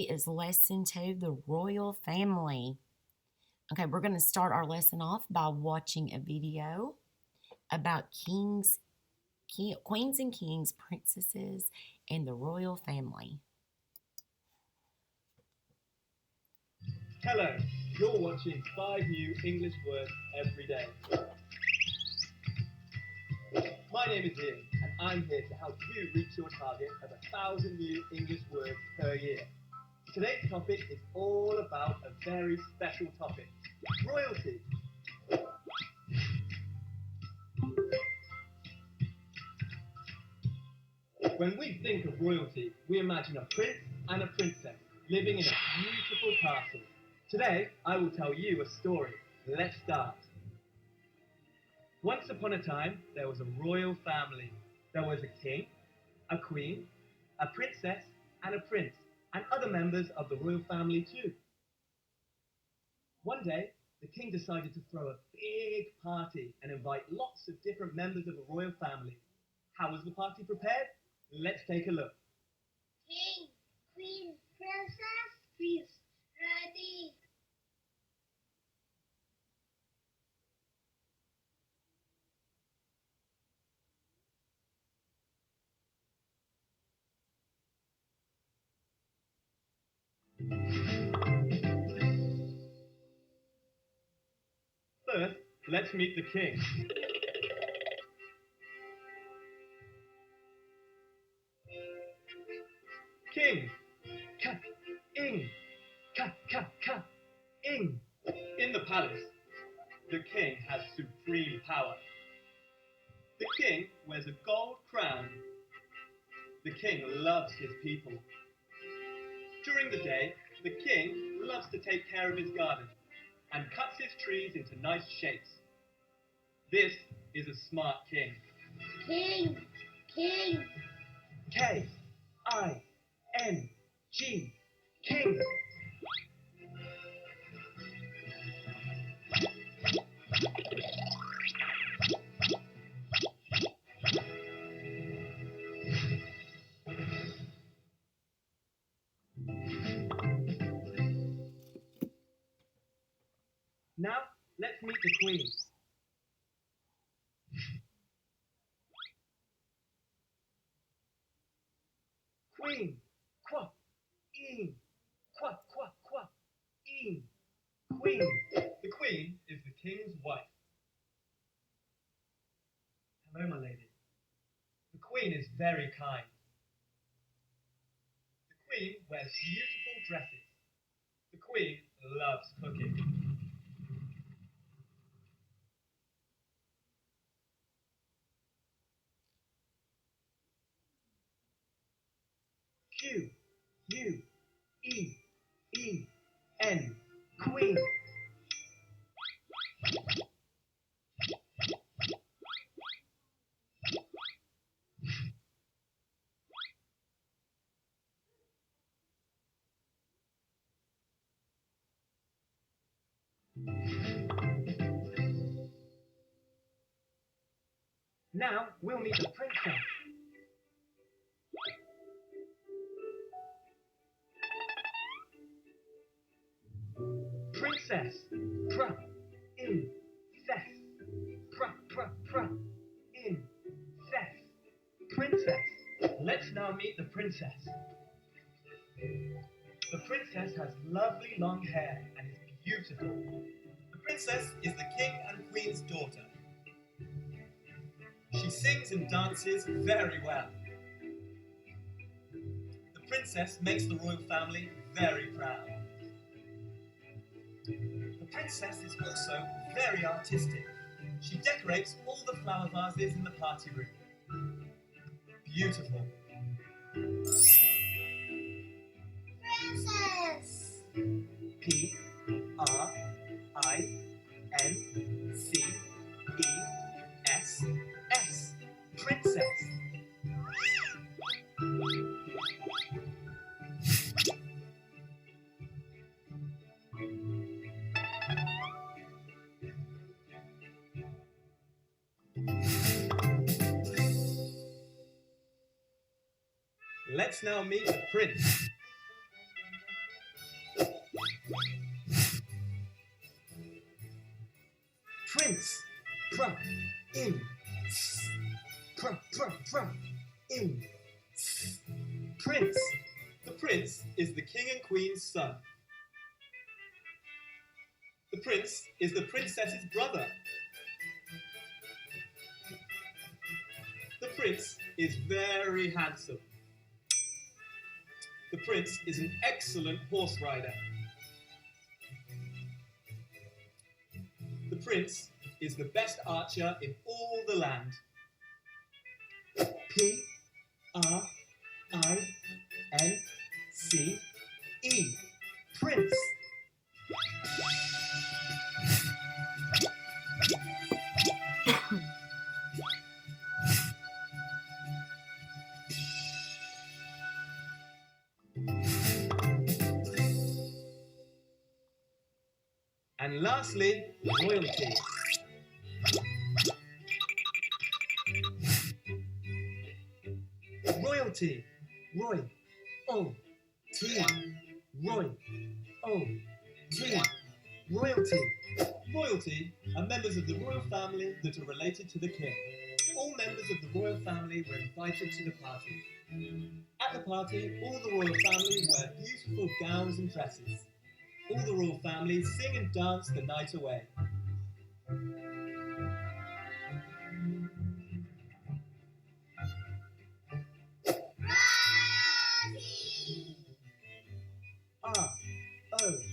Is lesson 2, the royal family. Okay, we're going to start our lesson off by watching a video about queens and kings, princesses, and the royal family. Hello, you're watching 5 new English words every day. My name is Ian, and I'm here to help you reach your target of 1,000 new English words per year. Today's topic is all about a very special topic, royalty. When we think of royalty, we imagine a prince and a princess living in a beautiful castle. Today, I will tell you a story. Let's start. Once upon a time, there was a royal family. There was a king, a queen, a princess, and a prince, and other members of the royal family too. One day, the king decided to throw a big party and invite lots of different members of the royal family. How was the party prepared? Let's take a look. King, queen, princess, prince, ready. First, let's meet the king. King, ka-ing, ka-ing. In the palace, the king has supreme power. The king wears a gold crown. The king loves his people. During the day, the king loves to take care of his garden and cuts his trees into nice shapes. This is a smart king. King, king. K-I-N-G, king. Now, let's meet the queen. Queen, qua-ing, qua-ing. Queen. The queen is the king's wife. Hello, my lady. The queen is very kind. The queen wears beautiful dresses. The queen loves cooking. Q-U-E-E-N, queen. Now we'll meet the princess. Princess, pra-in-cess, pra-in-cess, princess. Let's now meet the princess. The princess has lovely long hair and is beautiful. The princess is the king and queen's daughter. She sings and dances very well. The princess makes the royal family very proud. The princess is also very artistic. She decorates all the flower vases in the party room. Beautiful. Princess. P-R-I-N-C-E-S-S. Princess. Let's now meet the prince. Prince, in. In. Prince. The prince is the king and queen's son. The prince is the princess's brother. The prince is very handsome. The prince is an excellent horse rider. The prince is the best archer in all the land. P-R-I-N-C-E. Prince. And lastly, royalty. Royalty. Roy. O. T. Roy. O. T. Royalty. Royalty are members of the royal family that are related to the king. All members of the royal family were invited to the party. At the party, all the royal family wear beautiful gowns and dresses. All the royal family sing and dance the night away. R-O-Y-A-L-T-Y.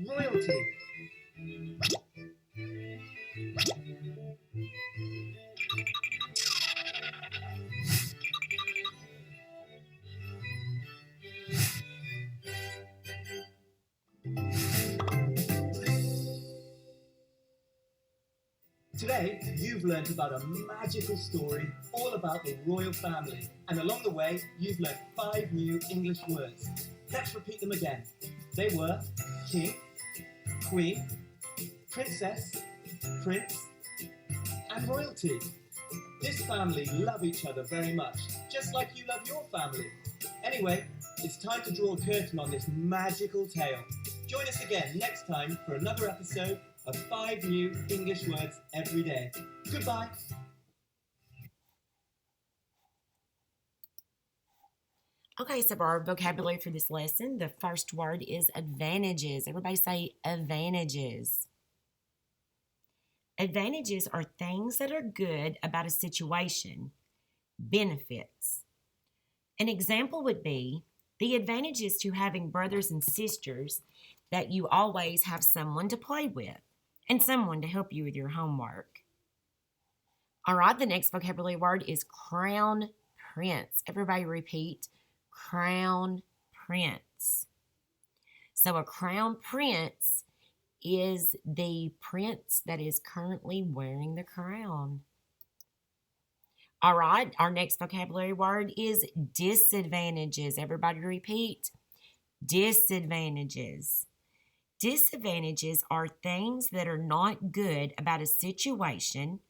Royalty. Today, you've learned about a magical story all about the royal family. And along the way, you've learned 5 new English words. Let's repeat them again. They were king, queen, princess, prince, and royalty. This family love each other very much, just like you love your family. Anyway, it's time to draw a curtain on this magical tale. Join us again next time for another episode of 5 new English words every day. Goodbye. Okay, so for our vocabulary for this lesson, the first word is advantages. Everybody say advantages. Advantages are things that are good about a situation, benefits. An example would be the advantages to having brothers and sisters that you always have someone to play with and someone to help you with your homework. All right, the next vocabulary word is crown prince. Everybody repeat, crown prince. So a crown prince is the prince that is currently wearing the crown. All right, our next vocabulary word is disadvantages. Everybody repeat, disadvantages. Disadvantages are things that are not good about a situation.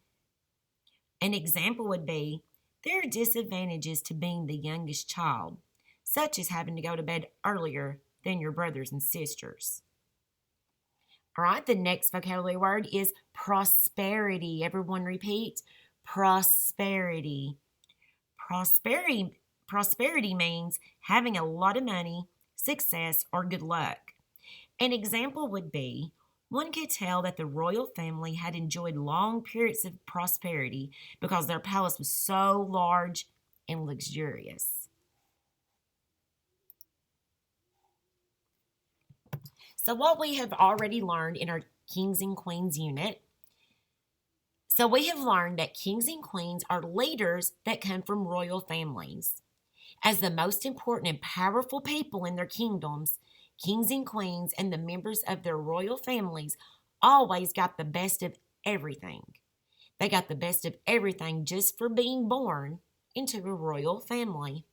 An example would be, there are disadvantages to being the youngest child, such as having to go to bed earlier than your brothers and sisters. All right, the next vocabulary word is prosperity. Everyone repeat, prosperity. Prosperity means having a lot of money, success, or good luck. An example would be, one could tell that the royal family had enjoyed long periods of prosperity because their palace was so large and luxurious. So what we have already learned in our Kings and Queens unit, so we have learned that kings and queens are leaders that come from royal families. As the most important and powerful people in their kingdoms, kings and queens and the members of their royal families always got the best of everything. They got the best of everything just for being born into a royal family.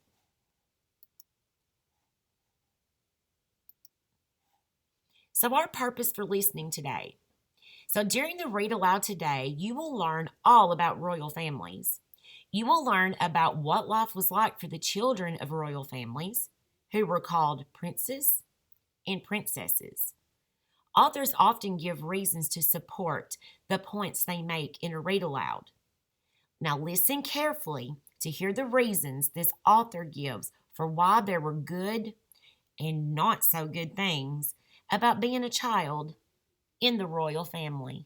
So our purpose for listening today. So during the read aloud today, you will learn all about royal families. You will learn about what life was like for the children of royal families, who were called princes and princesses. Authors often give reasons to support the points they make in a read aloud. Now, listen carefully to hear the reasons this author gives for why there were good and not so good things about being a child in the royal family.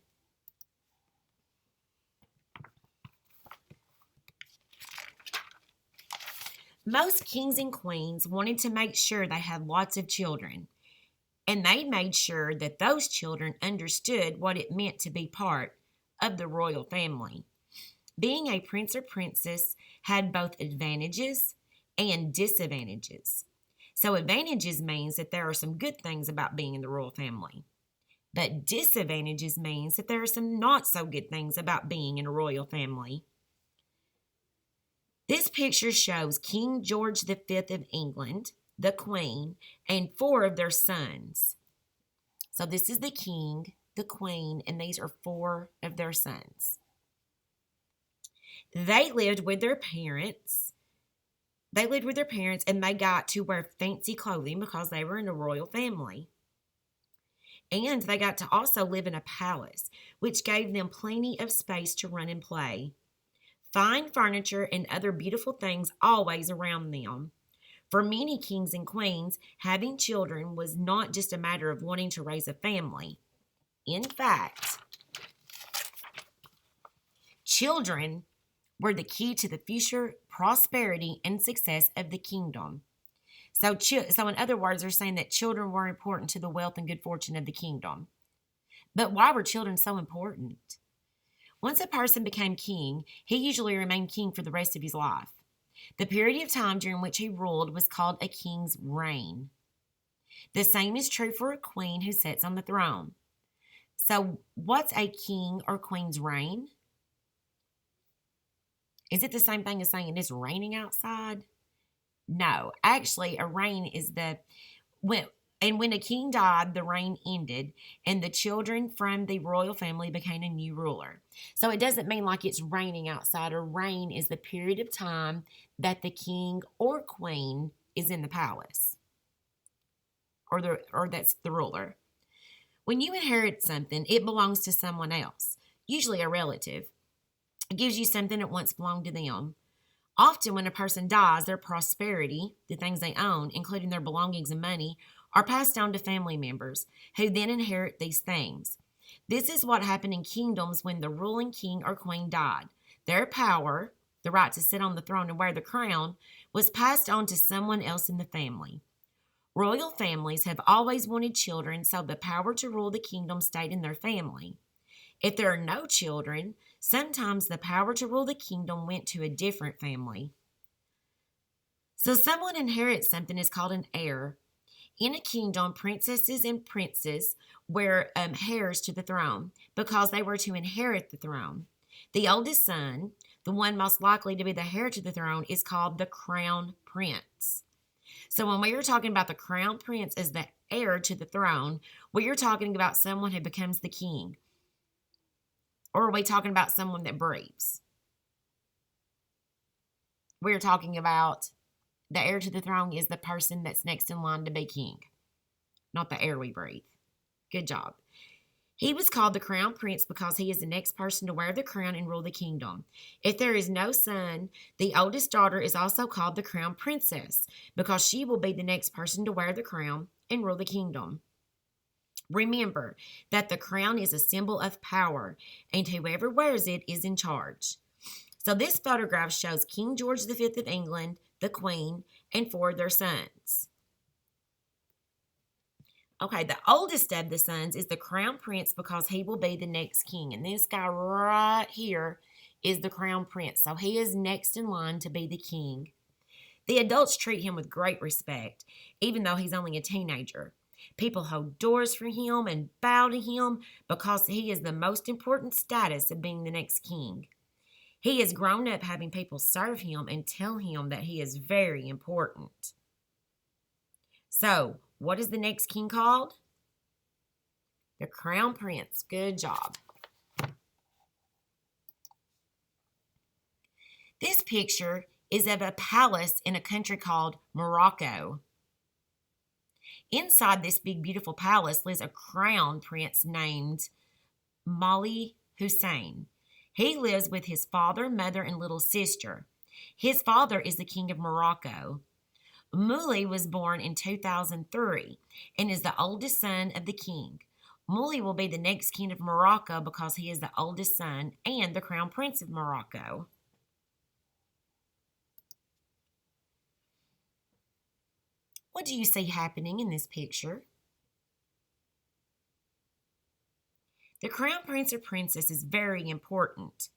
Most kings and queens wanted to make sure they had lots of children, and they made sure that those children understood what it meant to be part of the royal family. Being a prince or princess had both advantages and disadvantages. So, advantages means that there are some good things about being in the royal family, but disadvantages means that there are some not so good things about being in a royal family. This picture shows King George V of England, the Queen, and 4 of their sons. So this is the King, the Queen, and these are 4 of their sons. They lived with their parents. And they got to wear fancy clothing because they were in a royal family. And they got to also live in a palace, which gave them plenty of space to run and play. Fine furniture and other beautiful things always around them. For many kings and queens, having children was not just a matter of wanting to raise a family. In fact, children were the key to the future prosperity and success of the kingdom. So in other words, they're saying that children were important to the wealth and good fortune of the kingdom. But why were children so important? Once a person became king, he usually remained king for the rest of his life. The period of time during which he ruled was called a king's reign. The same is true for a queen who sits on the throne. So, what's a king or queen's reign? Is it the same thing as saying it's raining outside? No, actually, a reign is when a king died, the reign ended, and the children from the royal family became a new ruler. So it doesn't mean like it's raining outside. A reign is the period of time that the king or queen is in the palace, or that's the ruler. When you inherit something, it belongs to someone else, usually a relative. It gives you something that once belonged to them. Often when a person dies, their prosperity, the things they own, including their belongings and money, are passed on to family members, who then inherit these things. This is what happened in kingdoms when the ruling king or queen died. Their power, the right to sit on the throne and wear the crown, was passed on to someone else in the family. Royal families have always wanted children, so the power to rule the kingdom stayed in their family. If there are no children, sometimes the power to rule the kingdom went to a different family. So someone inherits something is called an heir. In a kingdom, princesses and princes were heirs to the throne because they were to inherit the throne. The oldest son, the one most likely to be the heir to the throne, is called the crown prince. So when we are talking about the crown prince as the heir to the throne, we are talking about someone who becomes the king. Or are we talking about someone that breathes? We're talking about the heir to the throne is the person that's next in line to be king, not the air we breathe. Good job. He was called the crown prince because he is the next person to wear the crown and rule the kingdom. If there is no son, the oldest daughter is also called the crown princess because she will be the next person to wear the crown and rule the kingdom. Remember that the crown is a symbol of power, and whoever wears it is in charge. So this photograph shows King George V of England, the Queen, and 4 of their sons. Okay, the oldest of the sons is the crown prince because he will be the next king. And this guy right here is the crown prince. So he is next in line to be the king. The adults treat him with great respect, even though he's only a teenager. People hold doors for him and bow to him because he is the most important status of being the next king. He has grown up having people serve him and tell him that he is very important. So, what is the next king called? The crown prince. Good job. This picture is of a palace in a country called Morocco. Inside this big, beautiful palace lives a crown prince named Mali Hussein. He lives with his father, mother, and little sister. His father is the king of Morocco. Muli was born in 2003 and is the oldest son of the king. Muli will be the next king of Morocco because he is the oldest son and the crown prince of Morocco. What do you see happening in this picture? The crown prince or princess is very important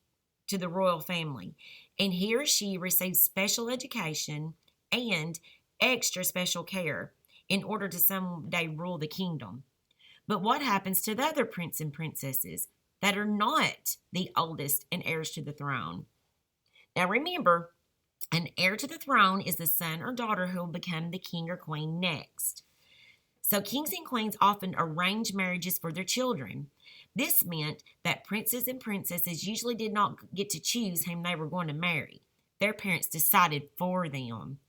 to the royal family, and he or she receives special education and extra special care in order to someday rule the kingdom. But what happens to the other prince and princesses that are not the oldest and heirs to the throne? Now remember, an heir to the throne is the son or daughter who will become the king or queen next. So kings and queens often arrange marriages for their children. This meant that princes and princesses usually did not get to choose whom they were going to marry. Their parents decided for them.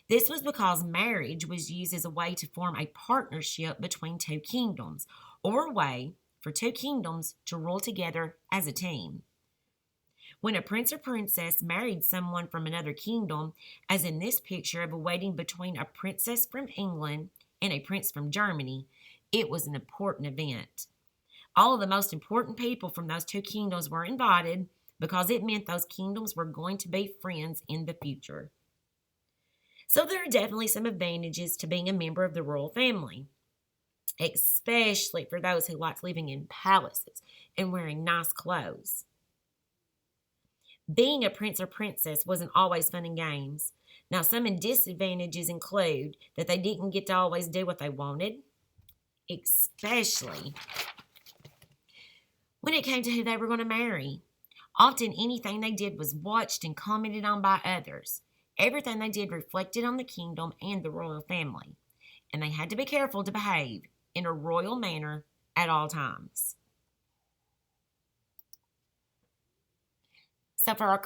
This was because marriage was used as a way to form a partnership between two kingdoms, or a way for two kingdoms to rule together as a team. When a prince or princess married someone from another kingdom, as in this picture of a wedding between a princess from England and a prince from Germany, it was an important event. All of the most important people from those two kingdoms were invited because it meant those kingdoms were going to be friends in the future. So there are definitely some advantages to being a member of the royal family, especially for those who like living in palaces and wearing nice clothes. Being a prince or princess wasn't always fun and games. Now, some disadvantages include that they didn't get to always do what they wanted, especially when it came to who they were going to marry. Often anything they did was watched and commented on by others. Everything they did reflected on the kingdom and the royal family, and they had to be careful to behave in a royal manner at all times. So for our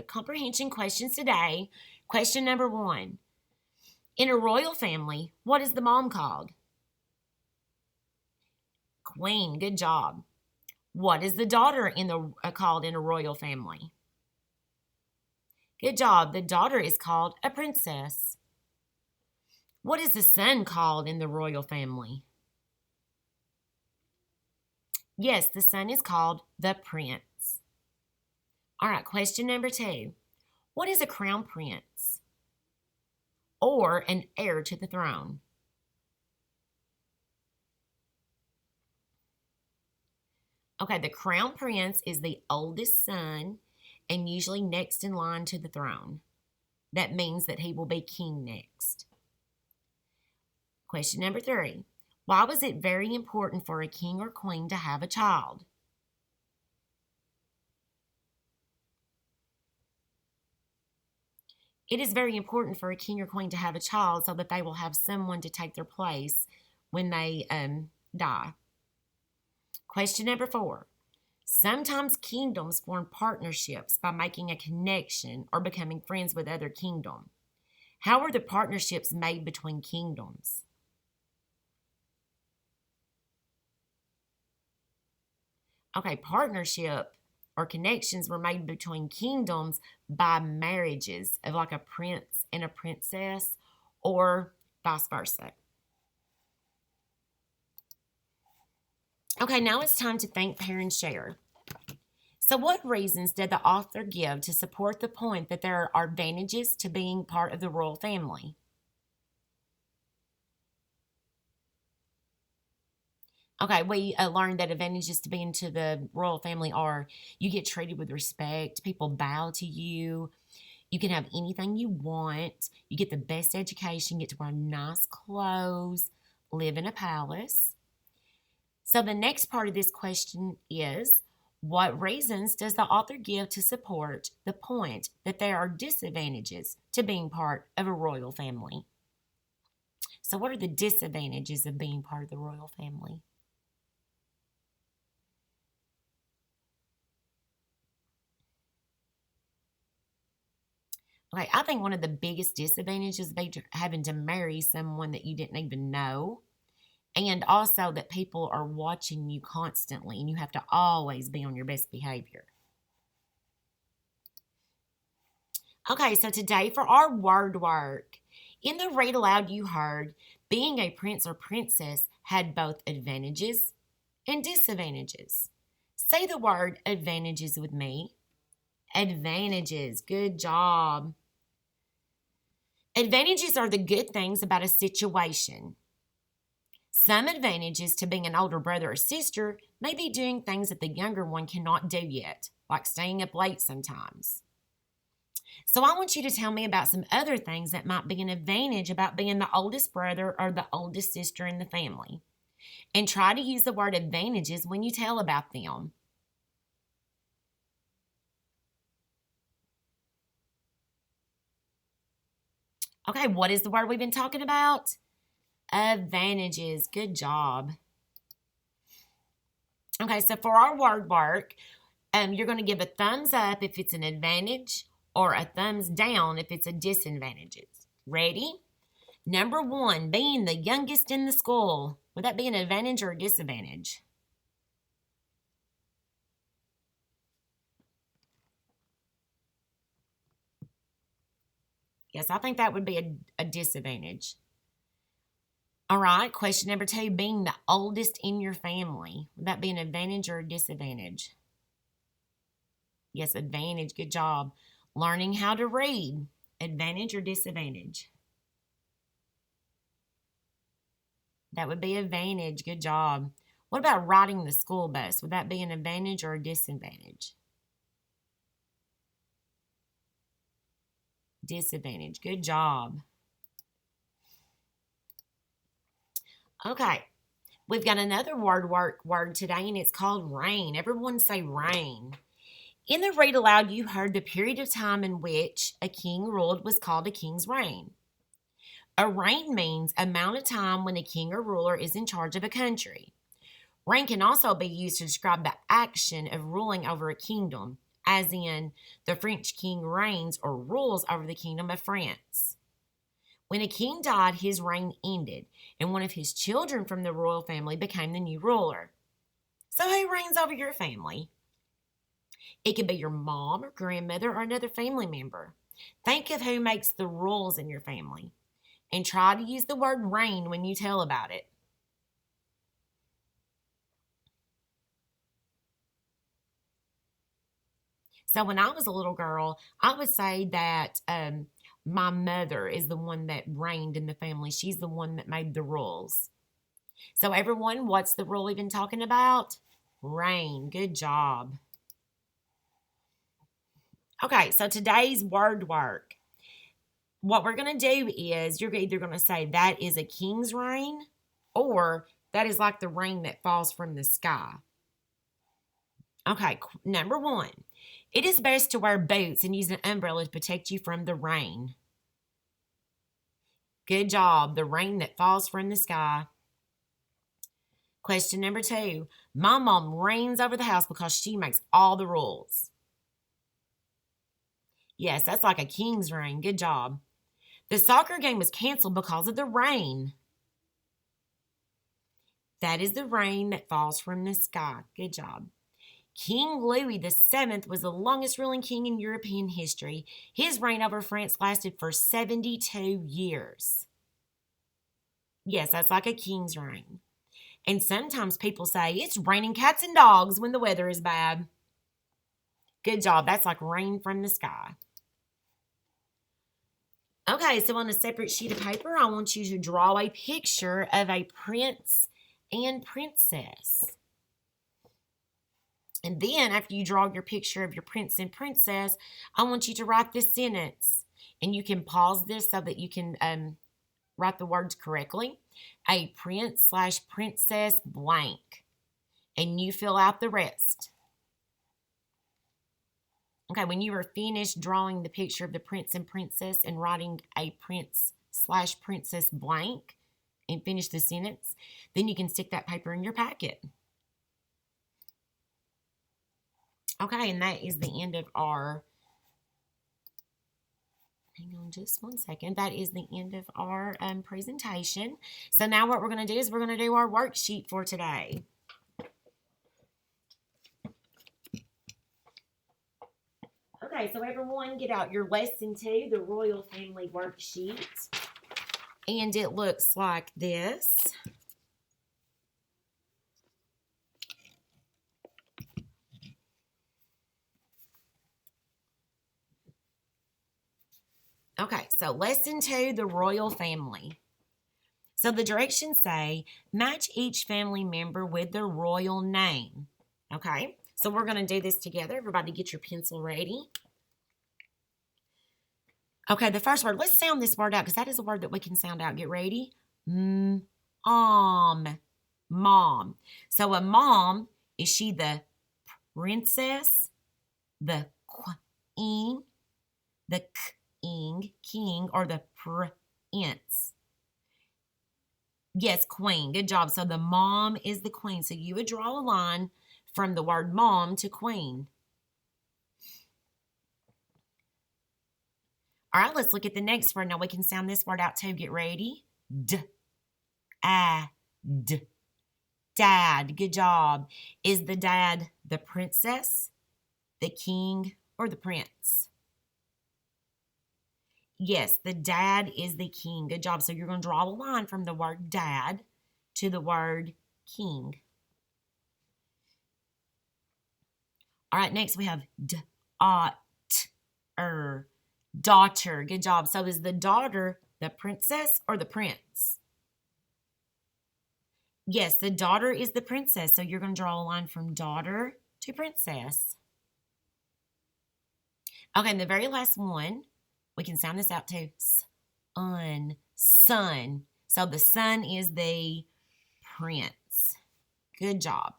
comprehension questions today, question number 1. In a royal family, what is the mom called? Queen. Good job. What is the daughter called in a royal family? Good job. The daughter is called a princess. What is the son called in the royal family? Yes, the son is called the prince. All right, question number 2. What is a crown prince or an heir to the throne? Okay, the crown prince is the oldest son and usually next in line to the throne. That means that he will be king next. Question number 3. Why was it very important for a king or queen to have a child? It is very important for a king or queen to have a child so that they will have someone to take their place when they die. Question number 4. Sometimes kingdoms form partnerships by making a connection or becoming friends with other kingdoms. How are the partnerships made between kingdoms? Okay, partnership or connections were made between kingdoms by marriages of like a prince and a princess or vice versa. Okay, now it's time to think, pair, and share. So what reasons did the author give to support the point that there are advantages to being part of the royal family? Okay, we learned that advantages to being to the royal family are you get treated with respect, people bow to you, you can have anything you want, you get the best education, get to wear nice clothes, live in a palace. So the next part of this question is, what reasons does the author give to support the point that there are disadvantages to being part of a royal family? So what are the disadvantages of being part of the royal family? Okay, I think one of the biggest disadvantages would be having to marry someone that you didn't even know. And also that people are watching you constantly and you have to always be on your best behavior. Okay, so today for our word work, in the read aloud you heard, being a prince or princess had both advantages and disadvantages. Say the word advantages with me. Advantages. Good job. Advantages are the good things about a situation. Some advantages to being an older brother or sister may be doing things that the younger one cannot do yet, like staying up late sometimes. So I want you to tell me about some other things that might be an advantage about being the oldest brother or the oldest sister in the family. And try to use the word advantages when you tell about them. Okay, what is the word we've been talking about? Advantages. Good job. Okay, so for our word work, you're going to give a thumbs up if it's an advantage or a thumbs down if it's a disadvantage. Ready? Number 1, being the youngest in the school. Would that be an advantage or a disadvantage? Yes, I think that would be a disadvantage. All right, question number 2, being the oldest in your family. Would that be an advantage or a disadvantage? Yes, advantage. Good job. Learning how to read. Advantage or disadvantage? That would be advantage. Good job. What about riding the school bus? Would that be an advantage or a disadvantage? Disadvantage. Good job. Okay. We've got another word today, and it's called rain. Everyone say rain. In the read aloud, you heard the period of time in which a king ruled was called a king's reign. A reign means amount of time when a king or ruler is in charge of a country. Reign can also be used to describe the action of ruling over a kingdom, as in the French king reigns or rules over the kingdom of France. When a king died, his reign ended, and one of his children from the royal family became the new ruler. So who reigns over your family? It could be your mom or grandmother or another family member. Think of who makes the rules in your family and try to use the word reign when you tell about it. So when I was a little girl, I would say that my mother is the one that reigned in the family. She's the one that made the rules. So everyone, what's the rule we've been talking about? Reign. Good job. Okay, so today's word work. What we're going to do is you're either going to say that is a king's reign or that is like the rain that falls from the sky. Okay, number 1. It is best to wear boots and use an umbrella to protect you from the rain. Good job. The rain that falls from the sky. Question number 2. My mom reigns over the house because she makes all the rules. Yes, that's like a king's reign. Good job. The soccer game was canceled because of the rain. That is the rain that falls from the sky. Good job. King Louis VII was the longest ruling king in European history. His reign over France lasted for 72 years. Yes, that's like a king's reign. And sometimes people say it's raining cats and dogs when the weather is bad. Good job. That's like rain from the sky. Okay, so on a separate sheet of paper, I want you to draw a picture of a prince and princess. And then after you draw your picture of your prince and princess, I want you to write this sentence. And you can pause this so that you can write the words correctly. A prince/princess blank. And you fill out the rest. Okay, when you are finished drawing the picture of the prince and princess and writing a prince/princess blank and finish the sentence, then you can stick that paper in your packet. Okay, and that is the end of our Hang on just one second. That is the end of our presentation. So now what we're going to do is we're going to do our worksheet for today. Okay, so everyone get out your lesson 2, the Royal Family Worksheet. And it looks like this. Okay, so lesson 2, the Royal Family. So the directions say, match each family member with their royal name. Okay, so we're going to do this together. Everybody get your pencil ready. Okay, the first word, let's sound this word out because that is a word that we can sound out. Get ready. Mom. Mom. So a mom, is she the princess, the queen, the king, or the prince? Yes, queen. Good job. So the mom is the queen. So you would draw a line from the word mom to queen. All right, let's look at the next word. Now we can sound this word out too. Get ready. Dad. Dad. Good job. Is the dad the princess, the king, or the prince? Yes, the dad is the king. Good job. So you're going to draw a line from the word dad to the word king. All right, next we have daughter. Good job. So is the daughter the princess or the prince? Yes, the daughter is the princess. So you're going to draw a line from daughter to princess. Okay, and the very last one, we can sound this out too. Son. So the son is the prince. Good job.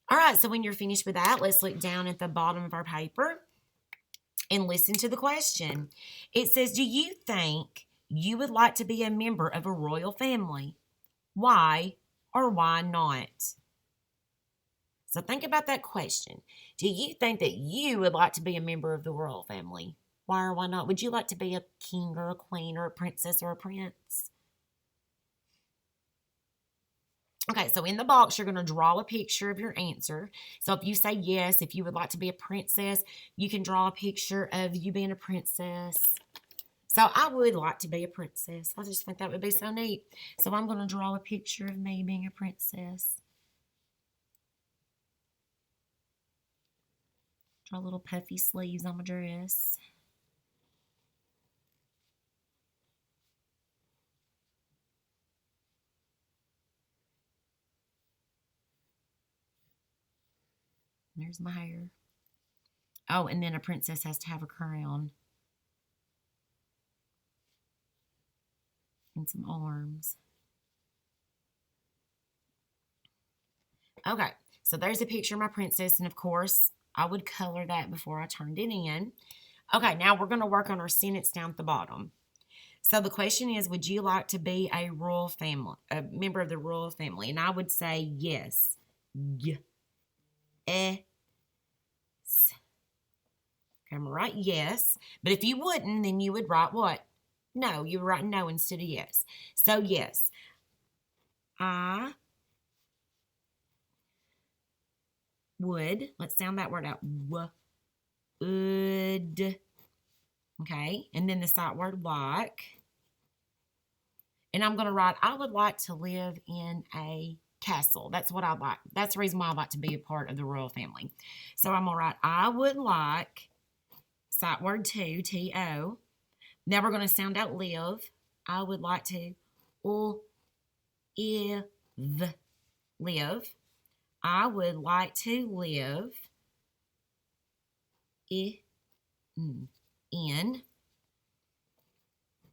All right, so when you're finished with that, let's look down at the bottom of our paper and listen to the question. It says, do you think you would like to be a member of a royal family? Why or why not? So think about that question. Do you think that you would like to be a member of the royal family? Why or why not? Would you like to be a king or a queen or a princess or a prince? Okay, so in the box, you're going to draw a picture of your answer. So if you say yes, if you would like to be a princess, you can draw a picture of you being a princess. So I would like to be a princess. I just think that would be so neat. So I'm going to draw a picture of me being a princess. Draw little puffy sleeves on my dress. There's my hair. Oh, and then a princess has to have a crown. And some arms. Okay, so there's a picture of my princess, and of course, I would color that before I turned it in. Okay, now we're going to work on our sentence down at the bottom. So the question is, would you like to be a royal family, a member of the royal family? And I would say yes. Okay, I'm going to write yes. But if you wouldn't, then you would write what? No, you would write no instead of yes. So yes, I would. Let's sound that word out. Would. Okay, and then the sight word like. And I'm going to write, I would like to live in a castle. That's what I'd like. That's the reason why I'd like to be a part of the royal family. So I'm going to write, I would like, sight word to, T-O. Now we're going to sound out live. I would like to live. I would like to live in a, and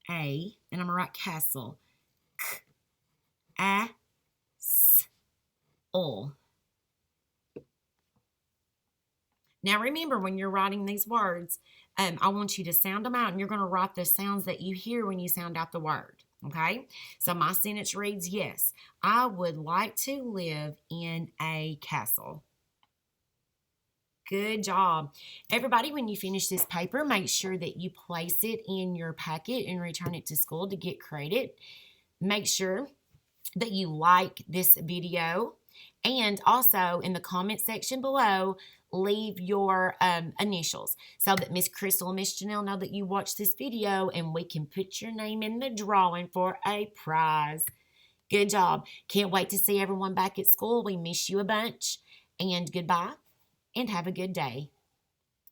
I'm going to write castle. Castle. Now remember, when you're writing these words, I want you to sound them out, and you're going to write the sounds that you hear when you sound out the word. Okay? So my sentence reads, yes, I would like to live in a castle. Good job. Everybody, when you finish this paper, make sure that you place it in your packet and return it to school to get credit. Make sure that you like this video, and also in the comment section below, leave your initials so that Miss Crystal and Miss Janelle know that you watched this video and we can put your name in the drawing for a prize. Good job. Can't wait to see everyone back at school. We miss you a bunch. And goodbye and have a good day.